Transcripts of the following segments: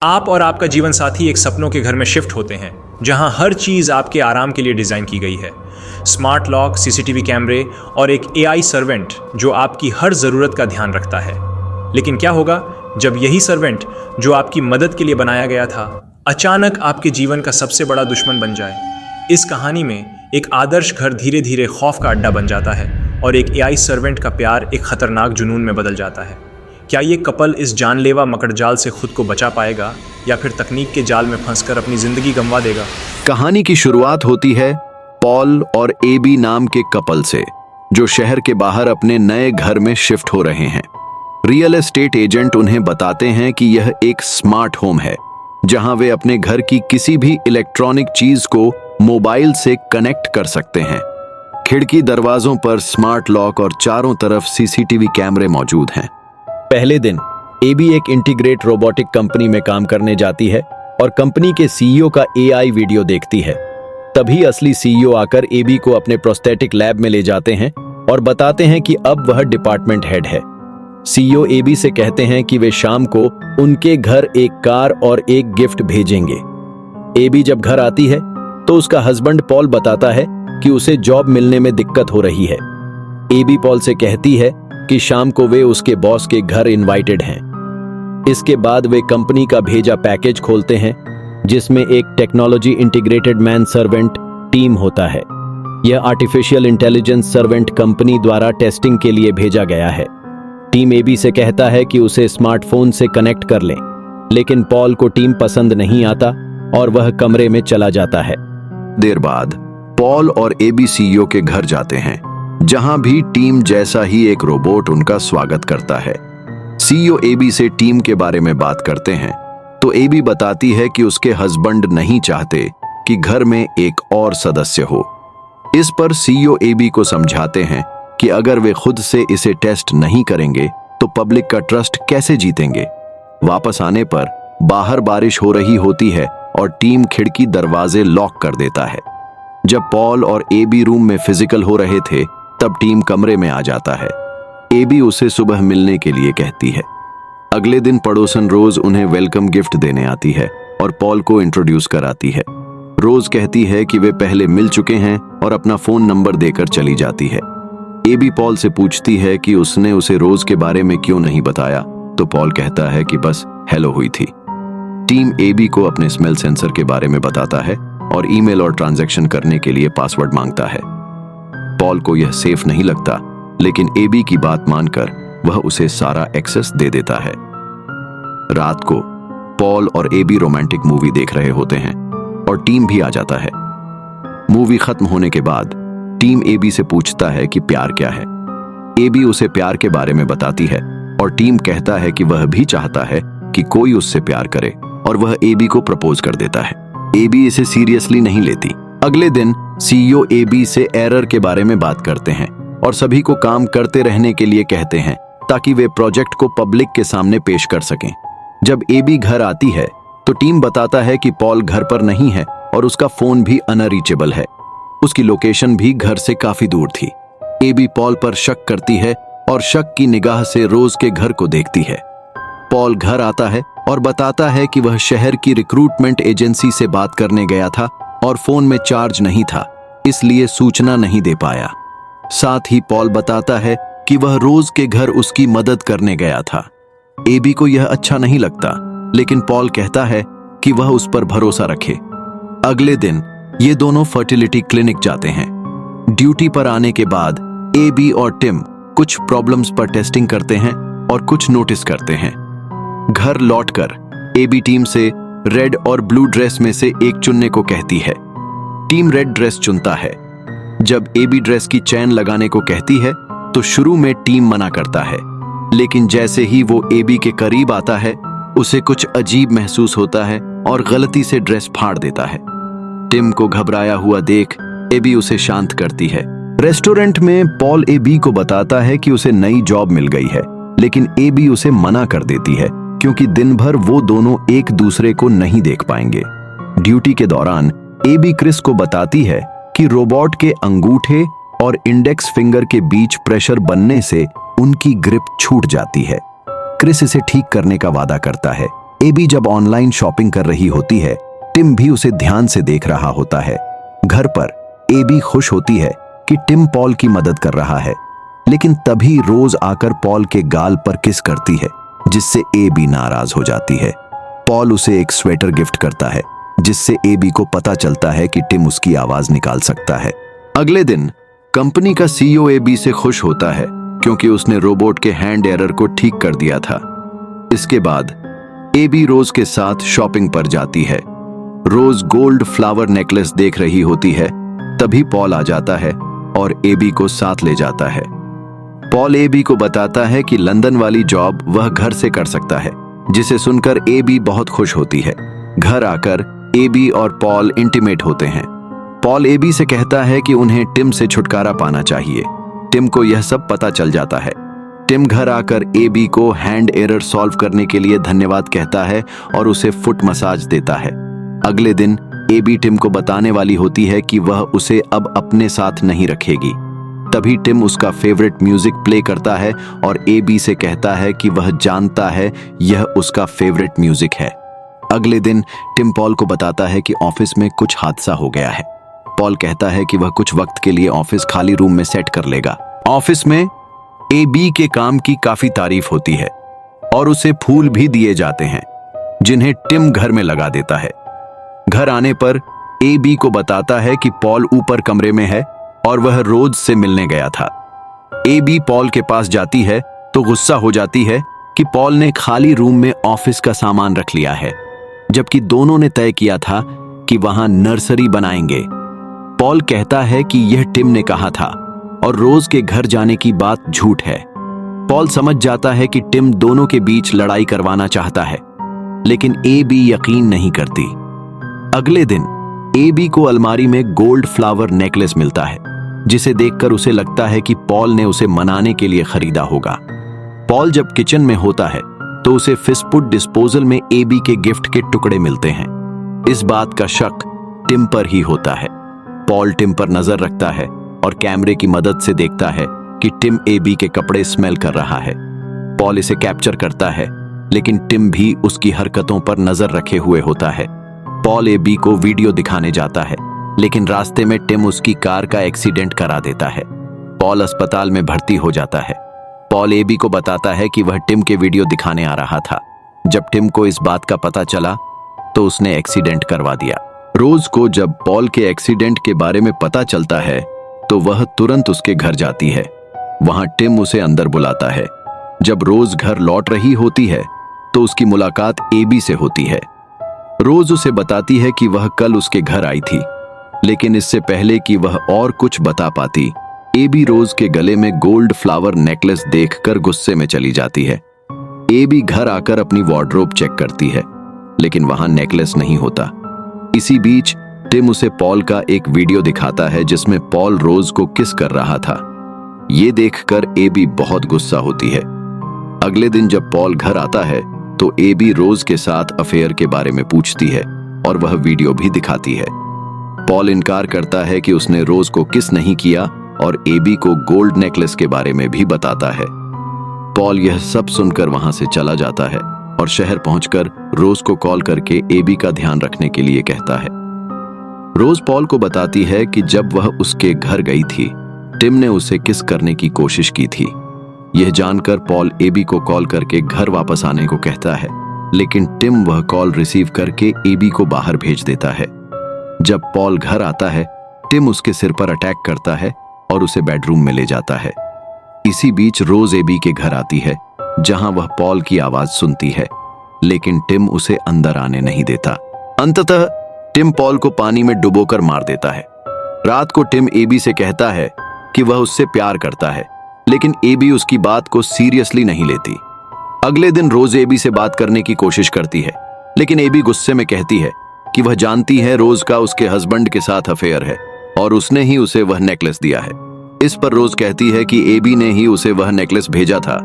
आप और आपका जीवन साथी एक सपनों के घर में शिफ्ट होते हैं जहां हर चीज आपके आराम के लिए डिजाइन की गई है। स्मार्ट लॉक, सीसीटीवी कैमरे और एक एआई सर्वेंट जो आपकी हर जरूरत का ध्यान रखता है। लेकिन क्या होगा जब यही सर्वेंट जो आपकी मदद के लिए बनाया गया था अचानक आपके जीवन का सबसे बड़ा दुश्मन बन जाए? इस कहानी में एक आदर्श घर धीरे धीरे खौफ का अड्डा बन जाता है और एक एआई सर्वेंट का प्यार एक खतरनाक जुनून में बदल जाता है। क्या ये कपल इस जानलेवा मकड़जाल से खुद को बचा पाएगा या फिर तकनीक के जाल में फंसकर अपनी जिंदगी गंवा देगा? कहानी की शुरुआत होती है पॉल और एबी नाम के कपल से, जो शहर के बाहर अपने नए घर में शिफ्ट हो रहे हैं। रियल एस्टेट एजेंट उन्हें बताते हैं कि यह एक स्मार्ट होम है जहां वे अपने घर की किसी भी इलेक्ट्रॉनिक चीज को मोबाइल से कनेक्ट कर सकते हैं। खिड़की दरवाजों पर स्मार्ट लॉक और चारों तरफ सीसीटीवी कैमरे मौजूद हैं। पहले दिन एबी एक इंटीग्रेट रोबोटिक कंपनी में काम करने जाती है और कंपनी के सीईओ का एआई वीडियो देखती है। तभी असली सीईओ आकर एबी को अपने प्रोस्थेटिक लैब में ले जाते हैं और बताते हैं कि अब वह डिपार्टमेंट हेड है। सीईओ एबी से कहते हैं कि वे शाम को उनके घर एक कार और एक गिफ्ट भेजेंगे। एबी जब घर आती है तो उसका हस्बैंड पॉल बताता है कि उसे जॉब मिलने में दिक्कत हो रही है। एबी पॉल से कहती है कि शाम को वे उसके बॉस के घर इनवाइटेड हैं। इसके बाद वे कंपनी का भेजा पैकेज खोलते हैं जिसमें एक technology integrated man servant team होता है। यह आर्टिफिशियल इंटेलिजेंस सर्वेंट कंपनी द्वारा टेस्टिंग के लिए भेजा गया है। टीम एबी से कहता है कि उसे स्मार्टफोन से कनेक्ट कर लें, लेकिन पॉल को टीम पसंद नहीं आता और वह कमरे में चला जाता है। देर बाद पॉल और एबी सीईओ के घर जाते हैं जहां भी टीम जैसा ही एक रोबोट उनका स्वागत करता है। सीईओ एबी से टीम के बारे में बात करते हैं तो एबी बताती है कि उसके हस्बैंड नहीं चाहते कि घर में एक और सदस्य हो। इस पर सीईओ एबी को समझाते हैं कि अगर वे खुद से इसे टेस्ट नहीं करेंगे तो पब्लिक का ट्रस्ट कैसे जीतेंगे। वापस आने पर बाहर बारिश हो रही होती है और टीम खिड़की दरवाजे लॉक कर देता है। जब पॉल और एबी रूम में फिजिकल हो रहे थे तब टीम कमरे में आ जाता है। एबी उसे सुबह मिलने के लिए कहती है। अगले दिन पड़ोसन रोज उन्हें वेलकम गिफ्ट देने आती है और पॉल को इंट्रोड्यूस कराती है। रोज कहती है कि वे पहले मिल चुके हैं और अपना फोन नंबर देकर चली जाती है। एबी पॉल से पूछती है कि उसने उसे रोज के बारे में क्यों नहीं बताया, तो पॉल कहता है कि बस हेलो हुई थी। टीम एबी को अपने स्मेल सेंसर के बारे में बताता है और ईमेल और ट्रांजैक्शन करने के लिए पासवर्ड मांगता है। पॉल को यह सेफ नहीं लगता, लेकिन एबी की बात मानकर वह उसे सारा एक्सेस दे देता है। रात को पॉल और एबी रोमांटिक मूवी देख रहे होते हैं और टीम भी आ जाता है। मूवी खत्म होने के बाद टीम एबी से पूछता है कि प्यार क्या है। एबी उसे प्यार के बारे में बताती है और टीम कहता है कि वह भी चाहता है कि कोई उससे प्यार करे और वह एबी को प्रपोज कर देता है। एबी इसे सीरियसली नहीं लेती। अगले दिन सीईओ एबी से एरर के बारे में बात करते हैं और सभी को काम करते रहने के लिए कहते हैं ताकि वे प्रोजेक्ट को पब्लिक के सामने पेश कर सकें। जब एबी घर आती है तो टीम बताता है कि पॉल घर पर नहीं है और उसका फोन भी अनरीचेबल है। उसकी लोकेशन भी घर से काफी दूर थी। एबी पॉल पर शक करती है और शक की निगाह से रोज के घर को देखती है। पॉल घर आता है और बताता है कि वह शहर की रिक्रूटमेंट एजेंसी से बात करने गया था और फोन में चार्ज नहीं था, इसलिए सूचना नहीं दे पाया। साथ ही पॉल बताता है कि वह रोज के घर उसकी मदद करने गया था। एबी को यह अच्छा नहीं लगता, लेकिन पॉल कहता है कि वह उस पर भरोसा रखे। अगले दिन ये दोनों फर्टिलिटी क्लिनिक जाते हैं। ड्यूटी पर आने के बाद एबी और टिम कुछ प्रॉब्लम्स पर टेस्टिंग करते हैं और कुछ नोटिस करते हैं। घर लौटकर एबी टीम से रेड और ब्लू ड्रेस में से एक चुनने को कहती है। टीम रेड ड्रेस चुनता है। जब एबी ड्रेस की चैन लगाने को कहती है तो शुरू में टीम मना करता है, लेकिन जैसे ही वो एबी के करीब आता है उसे कुछ अजीब महसूस होता है और गलती से ड्रेस फाड़ देता है। टिम को घबराया हुआ देख एबी उसे शांत करती है। रेस्टोरेंट में पॉल एबी को बताता है कि उसे नई जॉब मिल गई है, लेकिन एबी उसे मना कर देती है क्योंकि दिन भर वो दोनों एक दूसरे को नहीं देख पाएंगे। ड्यूटी के दौरान एबी क्रिस को बताती है कि रोबोट के अंगूठे और इंडेक्स फिंगर के बीच प्रेशर बनने से उनकी ग्रिप छूट जाती है। क्रिस इसे ठीक करने का वादा करता है, एबी जब ऑनलाइन शॉपिंग कर रही होती है, टिम भी उसे ध्यान से देख रहा होता है। घर पर एबी खुश होती है कि टिम पॉल की मदद कर रहा है, लेकिन तभी रोज आकर पॉल के गाल पर किस करती है, जिससे एबी नाराज हो जाती है। पॉल उसे एक स्वेटर गिफ्ट करता है, जिससे एबी को पता चलता है कि टिम उसकी आवाज निकाल सकता है। अगले दिन कंपनी का सीईओ एबी से खुश होता है क्योंकि उसने रोबोट के हैंड एरर को ठीक कर दिया था। इसके बाद एबी रोज के साथ शॉपिंग पर जाती है। रोज गोल्ड फ्लावर नेकलेस देख रही होती है, तभी पॉल आ जाता है और एबी को साथ ले जाता है। पॉल एबी को बताता है कि लंदन वाली जॉब वह घर से कर सकता है, जिसे सुनकर एबी बहुत खुश होती है। घर आकर एबी और पॉल इंटीमेट होते हैं। पॉल एबी से कहता है कि उन्हें टिम से छुटकारा पाना चाहिए। टिम को यह सब पता चल जाता है। टिम घर आकर एबी को हैंड एरर सॉल्व करने के लिए धन्यवाद कहता है और उसे फुट मसाज देता है। अगले दिन एबी टिम को बताने वाली होती है कि वह उसे अब अपने साथ नहीं रखेगी। तभी टिम उसका फेवरेट म्यूजिक प्ले करता है और एबी से कहता है कि वह जानता है यह उसका फेवरेट म्यूजिक है। अगले दिन टिम पॉल को बताता है कि ऑफिस में कुछ हादसा हो गया है। पॉल कहता है कि वह कुछ वक्त के लिए ऑफिस खाली रूम में सेट कर लेगा। ऑफिस में एबी के काम की काफी तारीफ होती है और उसे फूल भी दिए जाते हैं, जिन्हें टिम घर में लगा देता है। घर आने पर एबी को बताता है कि पॉल ऊपर कमरे में है और वह रोज से मिलने गया था। एबी पॉल के पास जाती है तो गुस्सा हो जाती है कि पॉल ने खाली रूम में ऑफिस का सामान रख लिया है, जबकि दोनों ने तय किया था कि वहां नर्सरी बनाएंगे। पॉल कहता है कि यह टिम ने कहा था और रोज के घर जाने की बात झूठ है। पॉल समझ जाता है कि टिम दोनों के बीच लड़ाई करवाना चाहता है, लेकिन एबी यकीन नहीं करती। अगले दिन एबी को अलमारी में गोल्ड फ्लावर नेकलेस मिलता है, जिसे देखकर उसे लगता है कि पॉल ने उसे मनाने के लिए खरीदा होगा। पॉल जब किचन में होता है तो उसे फिस्पुट डिस्पोजल में एबी के गिफ्ट के टुकड़े मिलते हैं। इस बात का शक टिम पर ही होता है। पॉल टिम पर नजर रखता है और कैमरे की मदद से देखता है कि टिम एबी के कपड़े स्मेल कर रहा है। पॉल इसे कैप्चर करता है, लेकिन टिम भी उसकी हरकतों पर नजर रखे हुए होता है। पॉल एबी को वीडियो दिखाने जाता है, लेकिन रास्ते में टिम उसकी कार का एक्सीडेंट करा देता है। पॉल अस्पताल में भर्ती हो जाता है। पॉल एबी को बताता है कि वह टिम के वीडियो दिखाने आ रहा था। जब टिम को इस बात का पता चला तो उसने एक्सीडेंट करवा दिया। रोज को जब पॉल के एक्सीडेंट के बारे में पता चलता है तो वह तुरंत उसके घर जाती है। वहां टिम उसे अंदर बुलाता है। जब रोज घर लौट रही होती है तो उसकी मुलाकात एबी से होती है। रोज उसे बताती है कि वह कल उसके घर आई थी, लेकिन इससे पहले कि वह और कुछ बता पाती, एबी रोज के गले में गोल्ड फ्लावर नेकलेस देखकर गुस्से में चली जाती है। एबी घर आकर अपनी वार्डरोब चेक करती है, लेकिन वहां नेकलेस नहीं होता। इसी बीच टिम उसे पॉल का एक वीडियो दिखाता है जिसमें पॉल रोज को किस कर रहा था। ये देखकर एबी बहुत गुस्सा होती है। अगले दिन जब पॉल घर आता है तो एबी रोज के साथ अफेयर के बारे में पूछती है और वह वीडियो भी दिखाती है। पॉल इनकार करता है कि उसने रोज को किस नहीं किया और एबी को गोल्ड नेकलेस के बारे में भी बताता है। पॉल यह सब सुनकर वहां से चला जाता है और शहर पहुंचकर रोज को कॉल करके एबी का ध्यान रखने के लिए कहता है। रोज पॉल को बताती है कि जब वह उसके घर गई थी, टिम ने उसे किस करने की कोशिश की थी। यह जानकर पॉल एबी को कॉल करके घर वापस आने को कहता है, लेकिन टिम वह कॉल रिसीव करके एबी को बाहर भेज देता है। जब पॉल घर आता है, टिम उसके सिर पर अटैक करता है और उसे बेडरूम में ले जाता है। इसी बीच रोज एबी के घर आती है, जहां वह पॉल की आवाज सुनती है, लेकिन टिम उसे अंदर आने नहीं देता। अंततः टिम पॉल को पानी में डुबोकर मार देता है। रात को टिम एबी से कहता है कि वह उससे प्यार करता है, लेकिन एबी उसकी बात को सीरियसली नहीं लेती। अगले दिन रोज एबी से बात करने की कोशिश करती है, लेकिन एबी गुस्से में कहती है कि वह जानती है रोज का उसके हस्बैंड के साथ अफेयर है और उसने ही उसे वह नेकलेस दिया है। इस पर रोज कहती है कि एबी ने ही उसे वह नेकलेस भेजा था,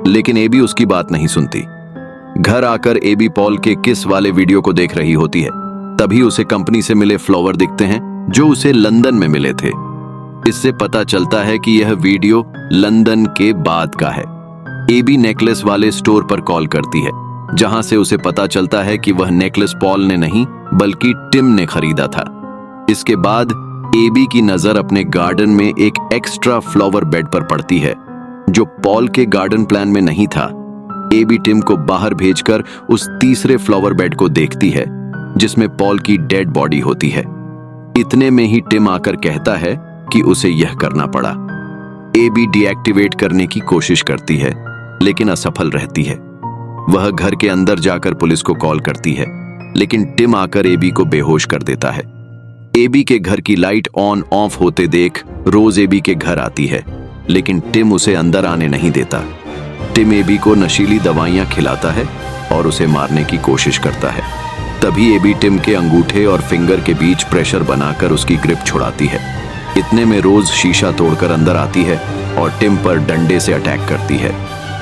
लेकिन एबी उसकी बात नहीं सुनती। घर आकर एबी पॉल के किस वाले वीडियो को देख रही होती है, तभी उसे कंपनी से मिले फ्लावर दिखते हैं जो उसे लंदन में मिले थे। इससे पता चलता है कि यह वीडियो लंदन के बाद का है। एबी नेकलेस वाले स्टोर पर कॉल करती है, जहां से उसे पता चलता है कि वह नेकलेस पॉल ने नहीं बल्कि टिम ने खरीदा था। इसके बाद एबी की नजर अपने गार्डन में एक एक्स्ट्रा फ्लावर बेड पर पड़ती है जो पॉल के गार्डन प्लान में नहीं था। एबी टिम को बाहर भेजकर उस तीसरे फ्लावर बेड को देखती है जिसमें पॉल की डेड बॉडी होती है। इतने में ही टिम आकर कहता है कि उसे यह करना पड़ा। एबी डीएक्टिवेट करने की कोशिश करती है लेकिन असफल रहती है। वह घर के अंदर जाकर पुलिस को कॉल करती है लेकिन टिम आकर एबी को बेहोश कर देता है। एबी के घर की लाइट ऑन ऑफ होते देख रोज एबी के घर आती है लेकिन टिम उसे अंदर आने नहीं देता। टिम एबी को नशीली दवाइयां खिलाता है और उसे मारने की कोशिश करता है। तभी एबी टिम के अंगूठे और फिंगर के बीच प्रेशर बनाकर उसकी ग्रिप छुड़ाती है। इतने में रोज शीशा तोड़कर अंदर आती है और टिम पर डंडे से अटैक करती है।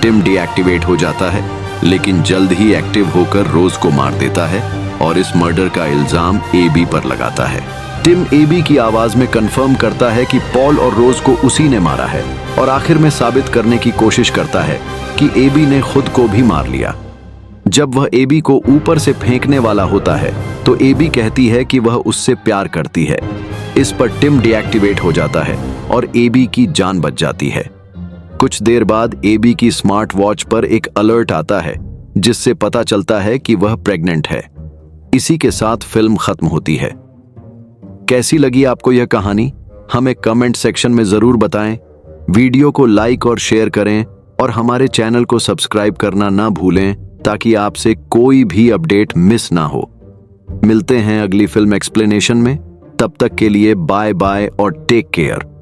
टिम डीएक्टिवेट हो जाता है लेकिन जल्द ही एक्टिव होकर रोज को मार देता है और इस मर्डर का इल्जाम एबी पर लगाता है। टिम एबी की आवाज में कंफर्म करता है कि पॉल और रोज को उसी ने मारा है और आखिर में साबित करने की कोशिश करता है कि एबी ने खुद को भी मार लिया। जब वह एबी को ऊपर से फेंकने वाला होता है तो एबी कहती है कि वह उससे प्यार करती है। इस पर टिम डीएक्टिवेट हो जाता है और एबी की जान बच जाती है। कुछ देर बाद एबी की स्मार्ट वॉच पर एक अलर्ट आता है जिससे पता चलता है कि वह प्रेग्नेंट है। इसी के साथ फिल्म खत्म होती है। कैसी लगी आपको यह कहानी? हमें कमेंट सेक्शन में जरूर बताएं। वीडियो को लाइक और शेयर करें और हमारे चैनल को सब्सक्राइब करना ना भूलें ताकि आपसे कोई भी अपडेट मिस ना हो। मिलते हैं अगली फिल्म एक्सप्लेनेशन में। तब तक के लिए बाय बाय और टेक केयर।